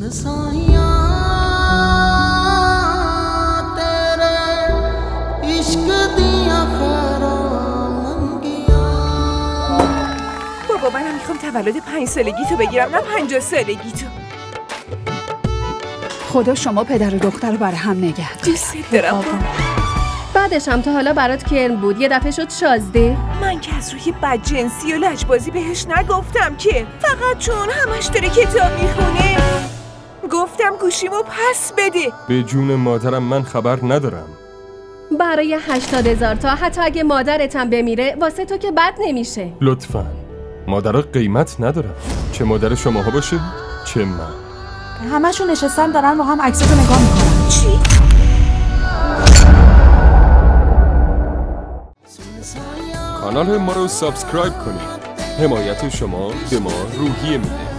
بابا منم میخوام تولد 5 سالگی تو بگیرم نه 50 سالگی تو. خدا شما پدر و دختر رو برای هم نگه دوست دارم. بعدش هم تا حالا برات کرم بود یه دفعه شد شازده. من که از روی بدجنسی و لجبازی بهش نگفتم که، فقط چون همش داره کتاب میخونه گفتم گوشیمو پس بده. به جون مادرم من خبر ندارم. برای 80,000 تا حتی اگه مادرتم بمیره واسه تو که بد نمیشه. لطفاً مادرها قیمت ندارم، چه مادر شماها باشه چه من. همشون نشستن دارن با هم عکساتو نگاه میکنن. چی؟ کانال ما رو سابسکرایب کنید. حمایت شما به ما روحیه میده.